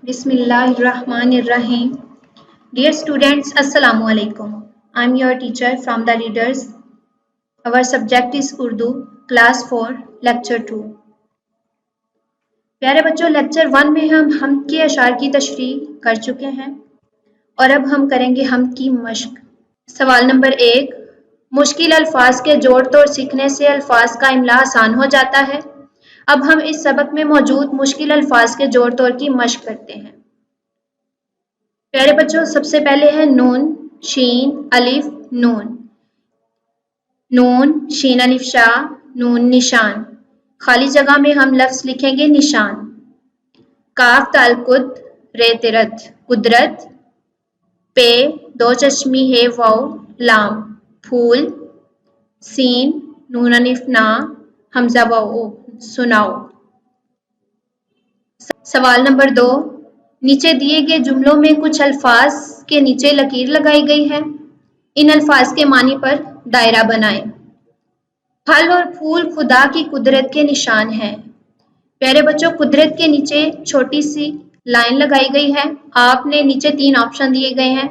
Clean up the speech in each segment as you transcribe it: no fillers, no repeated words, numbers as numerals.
Bismillahirrahmanirrahim. Dear students, Assalamu alaikum. I am your teacher from the readers. Our subject is Urdu, class 4, lecture 2. प्यारे बच्चों, lecture 1 में हम के अशार की तशरीह कर चुके हैं और अब हम करेंगे हम की मश्क। सवाल नंबर 1, मुश्किल अल्फाज के जोड़ तोड़ सीखने से अल्फाज का इमला आसान हो जाता है। अब हम इस सबक में मौजूद मुश्किल अल्फाज के जोड़ तोड़ की मश्क करते हैं। प्यारे बच्चों, सबसे पहले है नून, शीन, अलिफ, नून। नून, शीन, अलिफ, शा, नून, निशान। खाली जगह में हम लफ्ज लिखेंगे निशान। काफ, ताल, कुद, रे, तिरत, कुदरत। पे, दो चश्मी, है, वाव, लाम, फूल। सीन, नून, अलिफ, ना, हमजा, वाव, सुनाओ। सवाल नंबर 2, नीचे दिए गए जुमलों में कुछ अल्फाज के नीचे लकीर लगाई गई है। इन अल्फाज के मानी पर दायरा बनाएं। फल और फूल खुदा की कुदरत के निशान हैं। प्यारे बच्चों, कुदरत के नीचे छोटी सी लाइन लगाई गई है। आपने नीचे 3 ऑप्शन दिए गए हैं।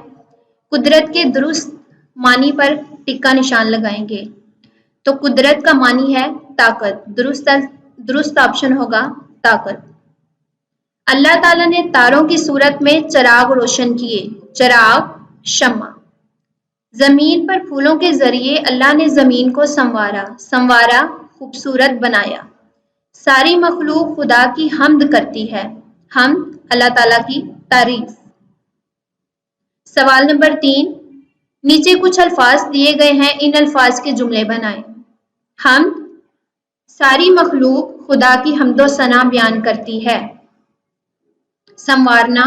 कुदरत के दुरुस्त मानी पर टिक्का निशान लगाएंगे। तो कुदरत का मानी है ताकत, दुरुस्त ऑप्शन होगा ताकत। अल्लाह ताला ने तारों की सूरत में चिराग रोशन किए। चिराग, शम्मा। जमीन पर फूलों के जरिए अल्लाह ने जमीन को संवारा। संवारा, खूबसूरत बनाया। सारी मखलूक खुदा की हम्द करती है। हम्द, अल्लाह ताला की तारीफ। सवाल नंबर 3, नीचे कुछ अल्फाज दिए गए हैं। इन अल्फाज के जुमले बनाएं। हम्द, सारी मखलूक खुदा की हम्दो सना बयान करती है। संवारना,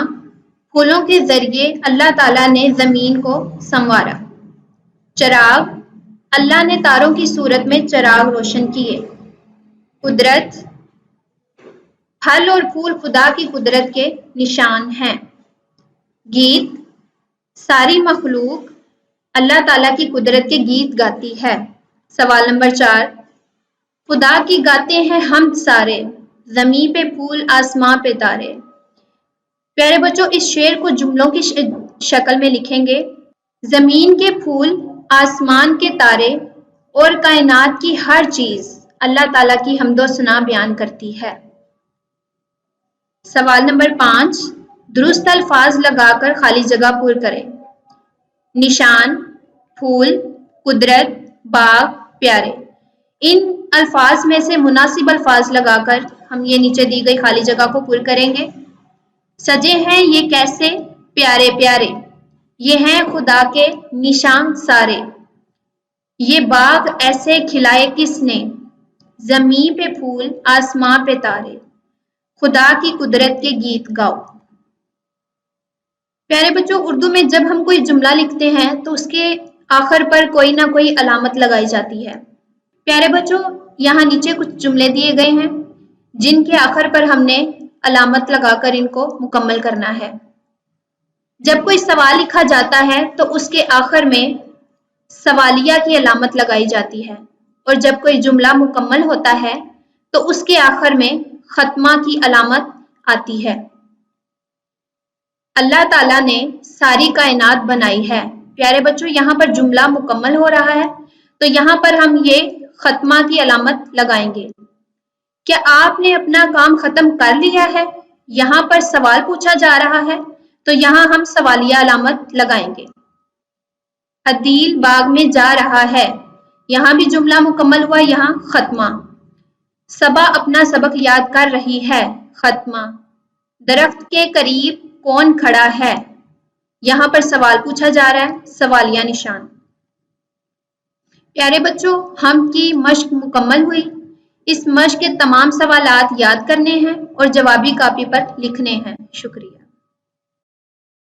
फूलों के जरिए अल्लाह ताला ने जमीन को संवारा। चिराग, अल्लाह ने तारों की सूरत में चिराग रोशन किए। कुदरत, फल और फूल खुदा की कुदरत के निशान हैं। गीत, सारी मखलूक अल्लाह ताला की कुदरत के गीत गाती है। सवाल नंबर 4, खुदा की गाते हैं हम्द सारे, जमीन पे फूल, आसमां पे तारे। प्यारे बच्चों, इस शेर को जुमलों की शक्ल में लिखेंगे। जमीन के फूल, आसमान के तारे और कायनात की हर चीज अल्लाह ताला की हम्दो सना बयान करती है। सवाल नंबर 5, दुरुस्त अल्फाज लगाकर खाली जगह पूरी करें। निशान, फूल, कुदरत, बाग, प्यारे। इन अल्फाज में से मुनासिब अल्फाज लगाकर हम ये नीचे दी गई खाली जगह को पूरी करेंगे। सजे हैं ये कैसे प्यारे प्यारे, ये हैं खुदा के निशान सारे। ये बाग ऐसे खिलाए किसने, जमीन पे फूल, आसमां पे तारे। खुदा की कुदरत के गीत गाओ। प्यारे बच्चों, उर्दू में जब हम कोई जुमला लिखते हैं तो उसके आखिर पर कोई ना कोई अलामत लगाई जाती है। प्यारे बच्चों, यहाँ नीचे कुछ जुमले दिए गए हैं जिनके आखिर पर हमने अलामत लगाकर इनको मुकम्मल करना है। जब कोई सवाल लिखा जाता है तो उसके आखिर में सवालिया की अलामत लगाई जाती है और जब कोई जुमला मुकम्मल होता है तो उसके आखिर में खत्मा की अलामत आती है। अल्लाह ताला ने सारी कायनात बनाई है। प्यारे बच्चों, यहाँ पर जुमला मुकम्मल हो रहा है तो यहाँ पर हम ये खत्मा की अलामत लगाएंगे। क्या आपने अपना काम खत्म कर लिया है? यहाँ पर सवाल पूछा जा रहा है तो यहाँ हम सवालिया अलामत लगाएंगे। अदील बाग में जा रहा है, यहाँ भी जुमला मुकम्मल हुआ, यहाँ खत्मा। सबा अपना सबक याद कर रही है, खत्मा। दरख्त के करीब कौन खड़ा है, यहाँ पर सवाल पूछा जा रहा है, सवालिया निशान। प्यारे बच्चों, हम की मश्क मुकम्मल हुई। इस मश्क के तमाम सवालात याद करने हैं और जवाबी कॉपी पर लिखने हैं। शुक्रिया।